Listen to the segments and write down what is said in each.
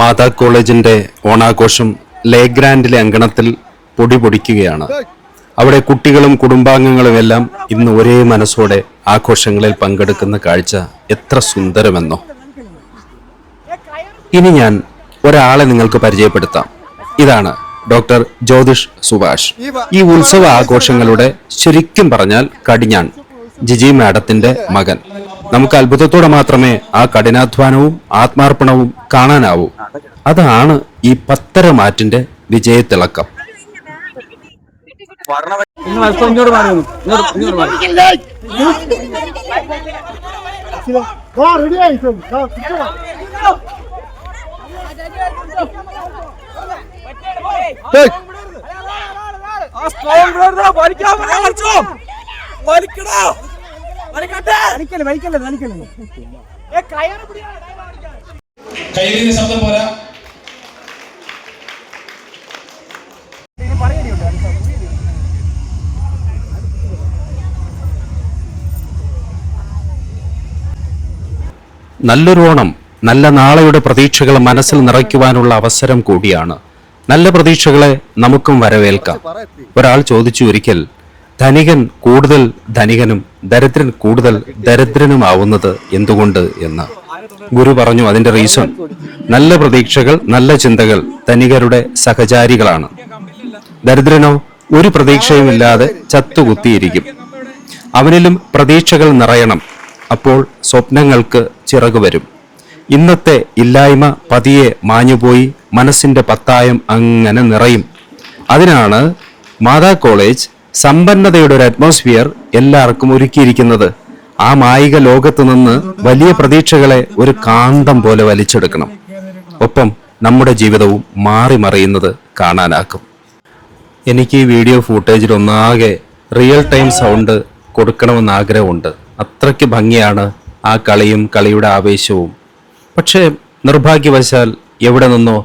മാതാ കോളേജിന്റെ ഓണാഘോഷം ലേഗ്രാൻഡിലെ അങ്കണത്തിൽ പൊടി പൊടിക്കുകയാണ്. അവിടെ കുട്ടികളും കുടുംബാംഗങ്ങളും എല്ലാം ഇന്ന് ഒരേ മനസ്സോടെ ആഘോഷങ്ങളിൽ പങ്കെടുക്കുന്ന കാഴ്ച എത്ര സുന്ദരമെന്നോ. ഇനി ഞാൻ ഒരാളെ നിങ്ങൾക്ക് പരിചയപ്പെടുത്താം. ഇതാണ് ഡോക്ടർ ജ്യോതിഷ് സുഭാഷ്. ഈ ഉത്സവ ആഘോഷങ്ങളുടെ ശരിക്കും പറഞ്ഞാൽ കടിഞ്ഞാൺ ജിജി മാഡത്തിന്റെ മകൻ. നമുക്ക് അത്ഭുതത്തോടെ മാത്രമേ ആ കഠിനാധ്വാനവും ആത്മാർപ്പണവും കാണാനാവൂ. അതാണ് ഈ പത്തരമാറ്റിന്റെ വിജയത്തിളക്കം. കയ്യിലിന് ശബ്ദം പോരാ. നല്ലൊരു ഓണം നല്ല നാളെയുടെ പ്രതീക്ഷകൾ മനസ്സിൽ നിറയ്ക്കുവാനുള്ള അവസരം കൂടിയാണ്. നല്ല പ്രതീക്ഷകളെ നമുക്കും വരവേൽക്കാം. ഒരാൾ ചോദിച്ചു ഒരിക്കൽ, ധനികൻ കൂടുതൽ ധനികനും ദരിദ്രൻ കൂടുതൽ ദരിദ്രനുമാവുന്നത് എന്തുകൊണ്ട് എന്ന്. ഗുരു പറഞ്ഞു, അതിന്റെ റീസൺ നല്ല പ്രതീക്ഷകൾ നല്ല ചിന്തകൾ ധനികരുടെ സഹചാരികളാണ്. ദരിദ്രനോ ഒരു പ്രതീക്ഷയുമില്ലാതെ ചത്തുകുത്തിയിരിക്കും. അവനിലും പ്രതീക്ഷകൾ നിറയണം. അപ്പോൾ സ്വപ്നങ്ങൾക്ക് ചിറകു വരും. ഇന്നത്തെ ഇല്ലായ്മ പതിയെ മാഞ്ഞുപോയി മനസ്സിന്റെ പത്തായം അങ്ങനെ നിറയും. അതിനാണ് മാതാ കോളേജ് സമ്പന്നതയുടെ ഒരു അറ്റ്മോസ്ഫിയർ എല്ലാവർക്കും ഒരുക്കിയിരിക്കുന്നത്. ആ മായിക ലോകത്ത് നിന്ന് വലിയ പ്രതീക്ഷകളെ ഒരു കാന്തം പോലെ വലിച്ചെടുക്കണം. ഒപ്പം നമ്മുടെ ജീവിതവും മാറി മറിയുന്നത് കാണാനാക്കും. എനിക്ക് ഈ വീഡിയോ ഫൂട്ടേജിൽ ഒന്നാകെ റിയൽ ടൈം സൗണ്ട് കൊടുക്കണമെന്ന് ആഗ്രഹമുണ്ട്. അത്രയ്ക്ക് ഭംഗിയാണ് ആ കളിയും കളിയുടെ ആവേശവും. പക്ഷേ നിർഭാഗ്യവശാൽ എവിടെ നിന്നോ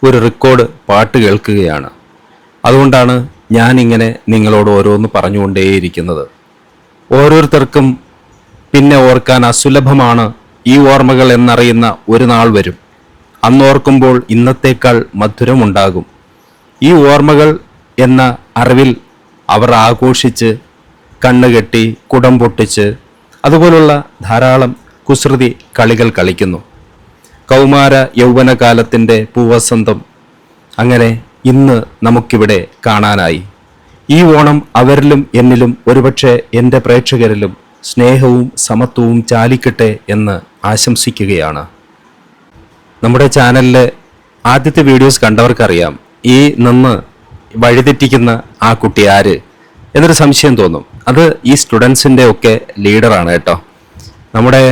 ഒരു റെക്കോർഡ് പാട്ട് കേൾക്കുകയാണ്. അതുകൊണ്ടാണ് ഞാനിങ്ങനെ നിങ്ങളോട് ഓരോന്ന് പറഞ്ഞുകൊണ്ടേയിരിക്കുന്നത്. ഓരോരുത്തർക്കും പിന്നെ ഓർക്കാൻ അസുലഭമാണ് ഈ ഓർമ്മകൾ എന്നറിയുന്ന ഒരു നാൾ വരും. അന്നോർക്കുമ്പോൾ ഇന്നത്തേക്കാൾ മധുരമുണ്ടാകും. ഈ ഓർമ്മകൾ എന്ന അറിവിൽ അവർ ആഘോഷിച്ച് കണ്ണുകെട്ടി കുടം പൊട്ടിച്ച് അതുപോലുള്ള ധാരാളം കുസൃതി കളികൾ കളിക്കുന്നു. കൗമാര യൗവനകാലത്തിൻ്റെ പൂവസന്തം അങ്ങനെ ഇന്ന് നമുക്കിവിടെ കാണാനായി. ഈ ഓണം അവരിലും എന്നിലും ഒരുപക്ഷെ എൻ്റെ പ്രേക്ഷകരിലും സ്നേഹവും സമത്വവും ചാലിക്കട്ടെ എന്ന് ആശംസിക്കുകയാണ്. നമ്മുടെ ചാനലിലെ ആദ്യത്തെ വീഡിയോസ് കണ്ടവർക്കറിയാം ഈ നിന്ന് വഴിതെറ്റിക്കുന്ന ആ കുട്ടി ആര് എന്നൊരു സംശയം തോന്നും. അത് ഈ സ്റ്റുഡൻസിൻ്റെ ഒക്കെ ലീഡറാണ് കേട്ടോ. നമ്മുടെ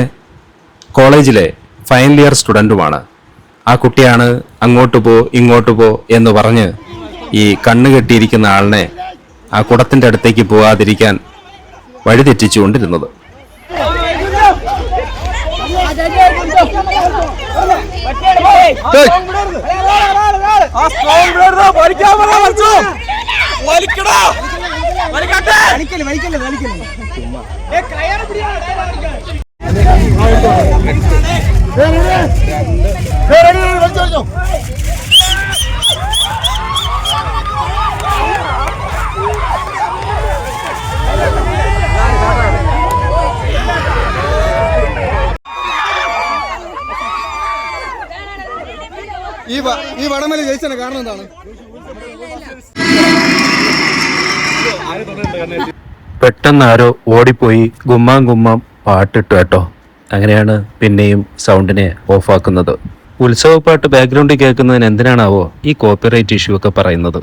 കോളേജിലെ ഫൈനൽ ഇയർ സ്റ്റുഡൻറ്റുമാണ്. ആ കുട്ടിയാണ് അങ്ങോട്ട് പോ ഇങ്ങോട്ട് പോ എന്ന് പറഞ്ഞ് ഈ കണ്ണ് കെട്ടിയിരിക്കുന്ന ആളിനെ ആ കുടത്തിൻ്റെ അടുത്തേക്ക് പോകാതിരിക്കാൻ വഴിതെറ്റിച്ചുകൊണ്ടിരുന്നത്. ഈ വടംവലി ജയിച്ചതിന് കാരണം എന്താണ്? പെട്ടെന്ന് ആരോ ഓടിപ്പോയി ഗുമ്മാം ഗുമ്മാം പാട്ടിട്ടു കേട്ടോ. അങ്ങനെയാണ് പിന്നെയും സൗണ്ടിനെ ഓഫാക്കുന്നത്. ഉത്സവപ്പാട്ട് ബാക്ക്ഗ്രൗണ്ടിൽ കേൾക്കുന്നതിന് എന്തിനാണാവോ ഈ കോപ്പിറൈറ്റ് ഇഷ്യൂ ഒക്കെ പറയുന്നത്.